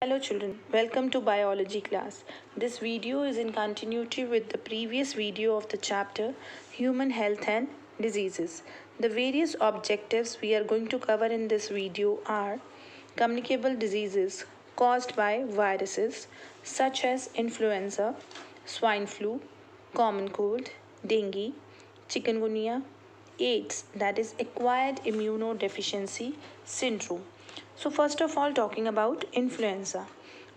Hello children, welcome to biology class. This video is in continuity with the previous video of the chapter Human Health and Diseases. The various objectives we are going to cover in this video are communicable diseases caused by viruses such as influenza, swine flu, common cold, dengue, chikungunya, AIDS, that is acquired immunodeficiency syndrome. So first of all, talking about influenza.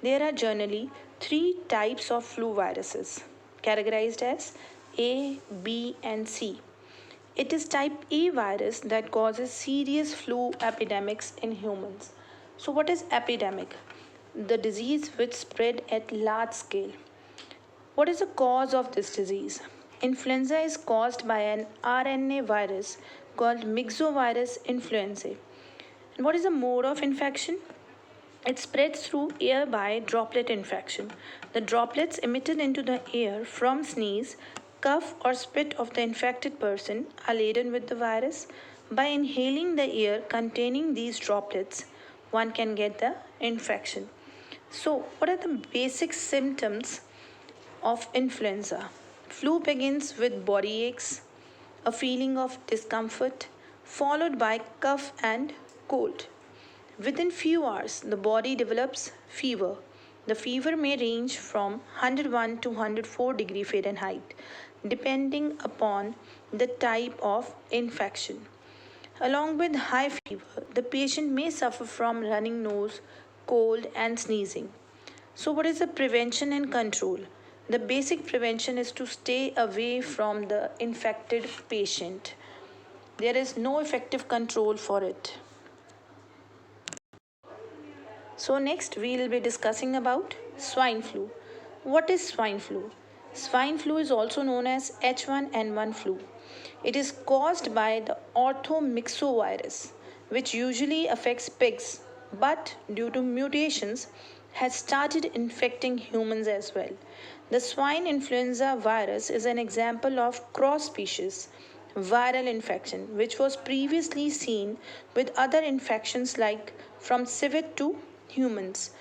There are generally three types of flu viruses categorized as A, B and C. It is type A virus that causes serious flu epidemics in humans. So what is epidemic? The disease which spread at large scale. What is the cause of this disease? Influenza is caused by an RNA virus called Myxovirus influenzae. And what is the mode of infection? It spreads through air by droplet infection. The droplets emitted into the air from sneeze, cough, or spit of the infected person are laden with the virus. By inhaling the air containing these droplets, one can get the infection. So, what are the basic symptoms of influenza? Flu begins with body aches, a feeling of discomfort, followed by cough and cold. Within few hours, the body develops fever. The fever may range from 101 to 104 degree Fahrenheit, depending upon the type of infection. Along with high fever, the patient may suffer from running nose, cold, and sneezing. So, what is the prevention and control? The basic prevention is to stay away from the infected patient. There is no effective control for it. So next we will be discussing about swine flu. What is swine flu? Swine flu is also known as H1N1 flu. It is caused by the orthomyxovirus, which usually affects pigs, but due to mutations has started infecting humans as well. The swine influenza virus is an example of cross species viral infection which was previously seen with other infections like from civet to humans.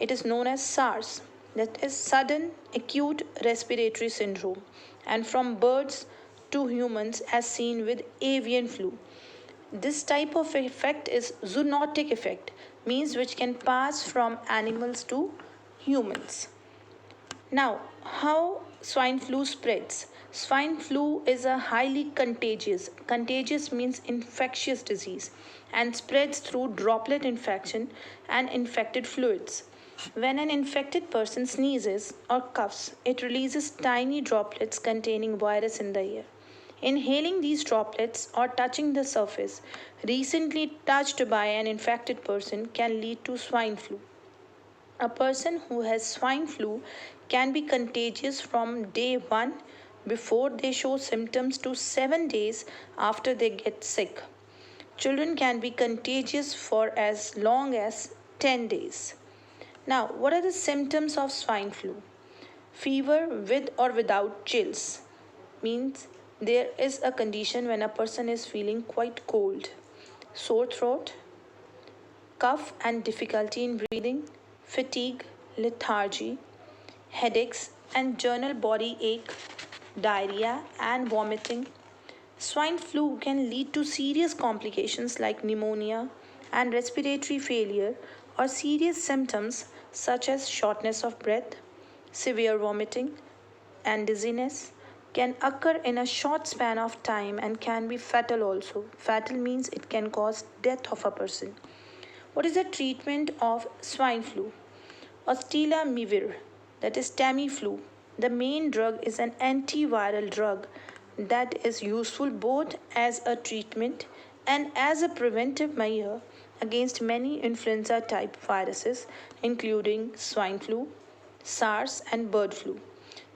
It is known as SARS, that is sudden acute respiratory syndrome, and from birds to humans as seen with avian flu. This type of effect is zoonotic effect, means which can pass from animals to humans. Now, how swine flu spreads? Swine flu is a highly contagious. Contagious means infectious disease and spreads through droplet infection and infected fluids. When an infected person sneezes or coughs, it releases tiny droplets containing virus in the air. Inhaling these droplets or touching the surface recently touched by an infected person can lead to swine flu. A person who has swine flu can be contagious from day 1 before they show symptoms to 7 days after they get sick. Children can be contagious for as long as 10 days. Now, what are the symptoms of swine flu? Fever with or without chills means there is a condition when a person is feeling quite cold, sore throat, cough and difficulty in breathing, fatigue, lethargy, headaches, and general body ache, diarrhea, and vomiting. Swine flu can lead to serious complications like pneumonia and respiratory failure, or serious symptoms such as shortness of breath, severe vomiting, and dizziness can occur in a short span of time and can be fatal also. Fatal means it can cause death of a person. What is the treatment of swine flu? Oseltamivir, that is Tamiflu. The main drug is an antiviral drug that is useful both as a treatment and as a preventive measure against many influenza type viruses including swine flu, SARS and bird flu.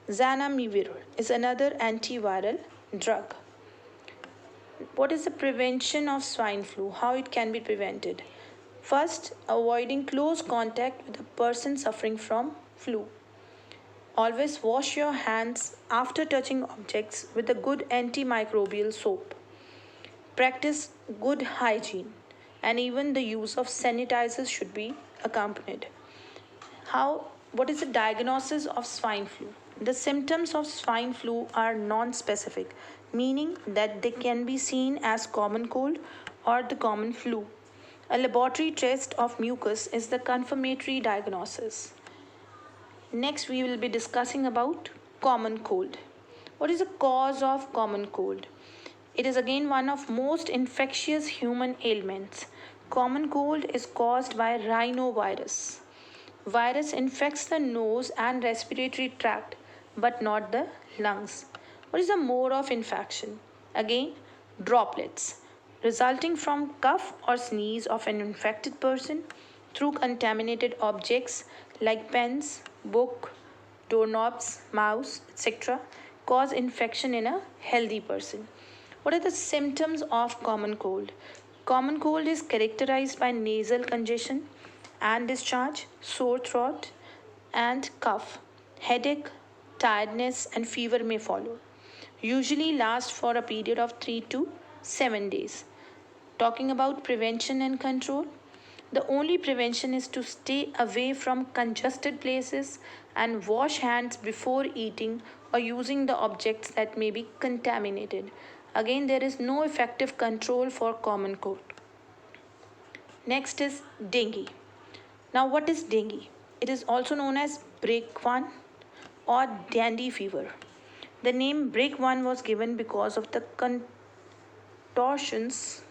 Zanamivir is another antiviral drug. What is the prevention of swine flu? How it can be prevented? First, avoiding close contact with a person suffering from flu. Always wash your hands after touching objects with a good antimicrobial soap. Practice good hygiene, and even the use of sanitizers should be accompanied. How what is the diagnosis of swine flu? The symptoms of swine flu are non-specific, meaning that they can be seen as common cold or the common flu. A laboratory test of mucus is the confirmatory diagnosis. Next, we will be discussing about common cold. What is the cause of common cold? It is again one of most infectious human ailments. Common cold is caused by rhinovirus. Virus infects the nose and respiratory tract, but not the lungs. What is the mode of infection? Again, droplets, resulting from cough or sneeze of an infected person through contaminated objects like pens, book, doorknobs, mouse, etc., cause infection in a healthy person. What are the symptoms of common cold? Common cold is characterized by nasal congestion and discharge, sore throat, and cough. Headache, tiredness, and fever may follow. Usually last for a period of 3 to 7 days. Talking about prevention and control, the only prevention is to stay away from congested places and wash hands before eating or using the objects that may be contaminated. Again, there is no effective control for common cold. Next is dengue. Now, what is dengue? It is also known as break1 or dandy fever. The name break1 was given because of the contortions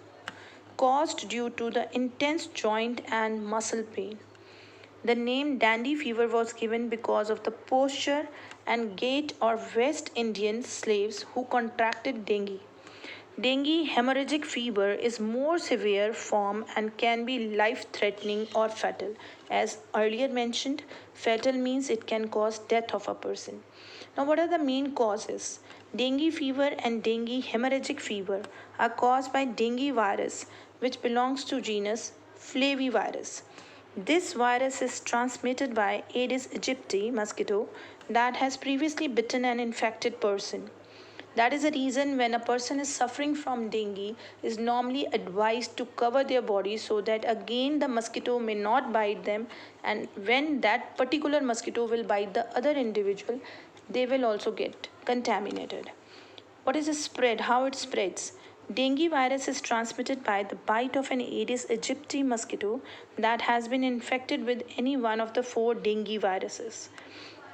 caused due to the intense joint and muscle pain. The name dandy fever was given because of the posture and gait of West Indian slaves who contracted dengue. Dengue hemorrhagic fever is more severe form and can be life-threatening or fatal. As earlier mentioned, fatal means it can cause death of a person. Now, what are the main causes? Dengue fever and dengue hemorrhagic fever are caused by dengue virus, which belongs to genus Flavivirus. This virus is transmitted by Aedes aegypti mosquito that has previously bitten an infected person. That is the reason when a person is suffering from dengue is normally advised to cover their body so that again the mosquito may not bite them, and when that particular mosquito will bite the other individual, they will also get contaminated. What is the spread? How it spreads? Dengue virus is transmitted by the bite of an Aedes aegypti mosquito that has been infected with any one of the 4 dengue viruses.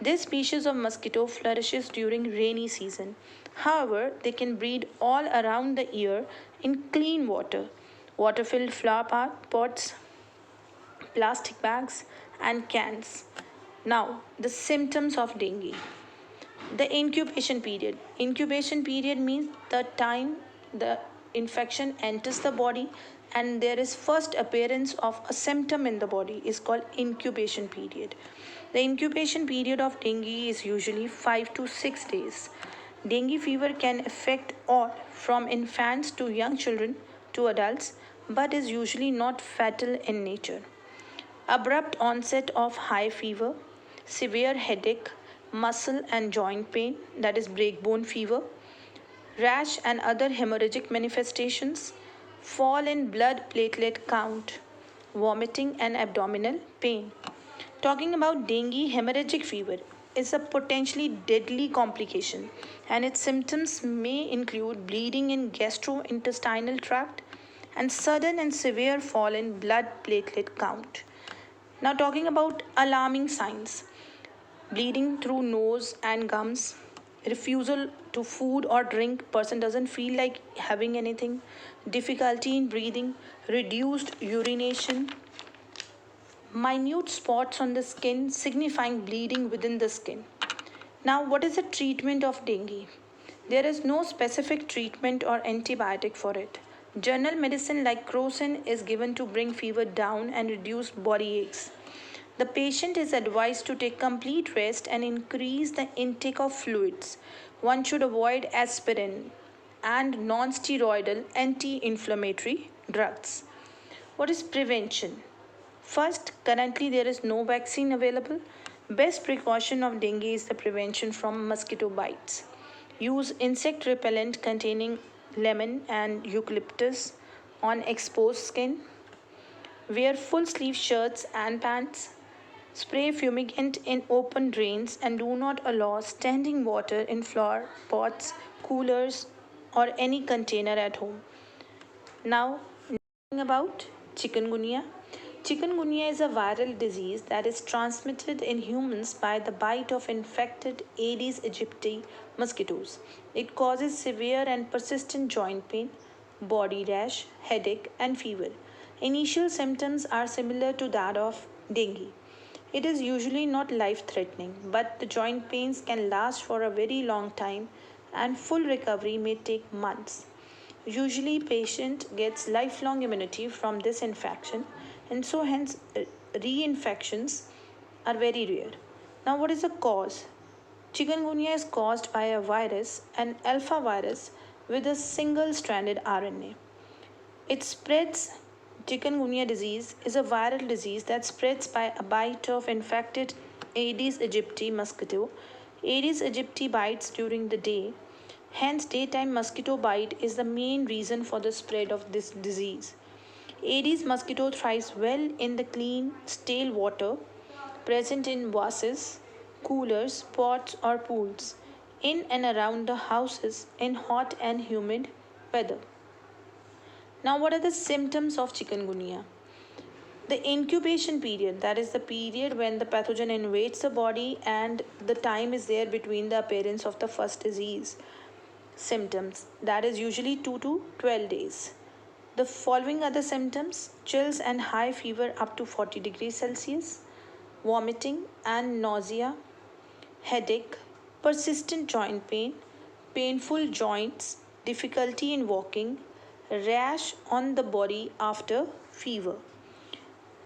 This species of mosquito flourishes during rainy season. However, they can breed all around the year in clean water, water-filled flower pots, plastic bags, and cans. Now, the symptoms of dengue. The incubation period. Incubation period means the time the infection enters the body and there is first appearance of a symptom in the body is called incubation period. The incubation period of dengue is usually 5 to 6 days. Dengue fever can affect all from infants to young children to adults but is usually not fatal in nature. Abrupt onset of high fever, severe headache, muscle and joint pain, that is breakbone fever, rash and other hemorrhagic manifestations, fall in blood platelet count, vomiting and abdominal pain. Talking about dengue hemorrhagic fever is a potentially deadly complication and its symptoms may include bleeding in gastrointestinal tract and sudden and severe fall in blood platelet count. Now talking about alarming signs. Bleeding through nose and gums, refusal to food or drink, person doesn't feel like having anything, difficulty in breathing, reduced urination, minute spots on the skin signifying bleeding within the skin. Now, what is the treatment of dengue? There is no specific treatment or antibiotic for it. General medicine like crocin is given to bring fever down and reduce body aches. The patient is advised to take complete rest and increase the intake of fluids. One should avoid aspirin and non-steroidal anti-inflammatory drugs. What is prevention? First, currently there is no vaccine available. Best precaution of dengue is the prevention from mosquito bites. Use insect repellent containing lemon and eucalyptus on exposed skin. Wear full sleeve shirts and pants. Spray fumigant in open drains and do not allow standing water in flower pots, coolers, or any container at home. Now, about chikungunya. Chikungunya is a viral disease that is transmitted in humans by the bite of infected Aedes aegypti mosquitoes. It causes severe and persistent joint pain, body rash, headache, and fever. Initial symptoms are similar to that of dengue. It is usually not life threatening, but the joint pains can last for a very long time and full recovery may take months. Usually, patient gets lifelong immunity from this infection, and so hence reinfections are very rare. Now, what is the cause? Chikungunya is caused by a virus, an alpha virus with a single-stranded RNA. It spreads. Chikungunya disease is a viral disease that spreads by a bite of infected Aedes aegypti mosquito. Aedes aegypti bites during the day. Hence, daytime mosquito bite is the main reason for the spread of this disease. Aedes mosquito thrives well in the clean, stale water present in vases, coolers, pots, or pools, in and around the houses in hot and humid weather. Now, what are the symptoms of chikungunya? The incubation period, that is the period when the pathogen invades the body and the time is there between the appearance of the first disease symptoms, that is usually 2 to 12 days. The following are the symptoms: chills and high fever up to 40 degrees Celsius, vomiting and nausea, headache, persistent joint pain, painful joints, difficulty in walking, rash on the body after fever.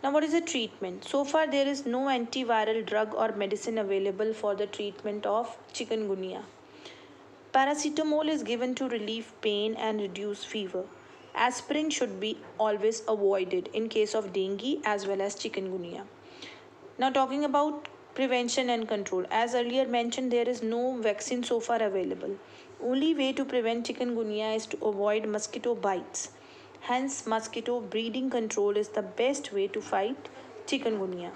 Now, what is the treatment? So far, there is no antiviral drug or medicine available for the treatment of chikungunya. Paracetamol is given to relieve pain and reduce fever. Aspirin should be always avoided in case of dengue as well as chikungunya. Now, talking about prevention and control. As earlier mentioned, there is no vaccine so far available. Only way to prevent chikungunya is to avoid mosquito bites. Hence, mosquito breeding control is the best way to fight chikungunya.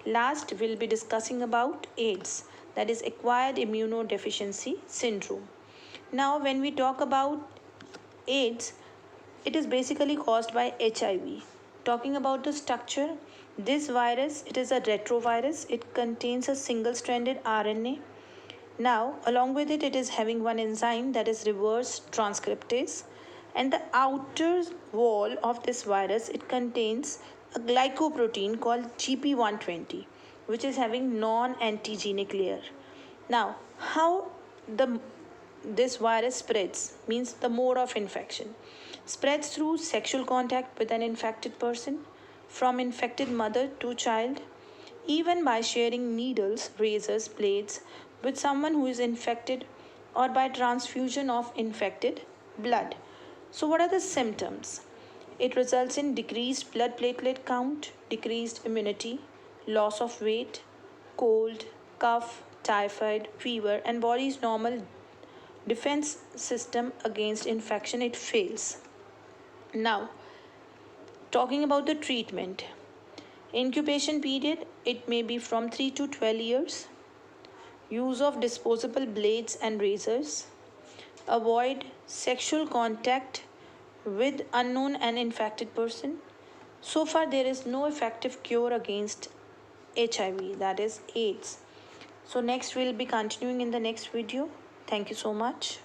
Last, we'll be discussing about AIDS, that is acquired immunodeficiency syndrome. Now, when we talk about AIDS, it is basically caused by HIV. Talking about the structure, this virus, it is a retrovirus. It contains a single-stranded RNA. Now, along with it, it is having one enzyme, that is reverse transcriptase. And the outer wall of this virus, it contains a glycoprotein called GP120, which is having non-antigenic layer. Now, how this virus spreads, means the mode of infection, spreads through sexual contact with an infected person, from infected mother to child, even by sharing needles, razors, blades with someone who is infected, or by transfusion of infected blood. So, what are the symptoms? It results in decreased blood platelet count, decreased immunity, loss of weight, cold, cough, typhoid, fever, and body's normal defense system against infection, it fails. Now, talking about the treatment. Incubation period, it may be from 3 to 12 years. Use of disposable blades and razors. Avoid sexual contact with unknown and infected person. So far, there is no effective cure against HIV, that is AIDS. So next we'll be continuing in the next video. Thank you so much.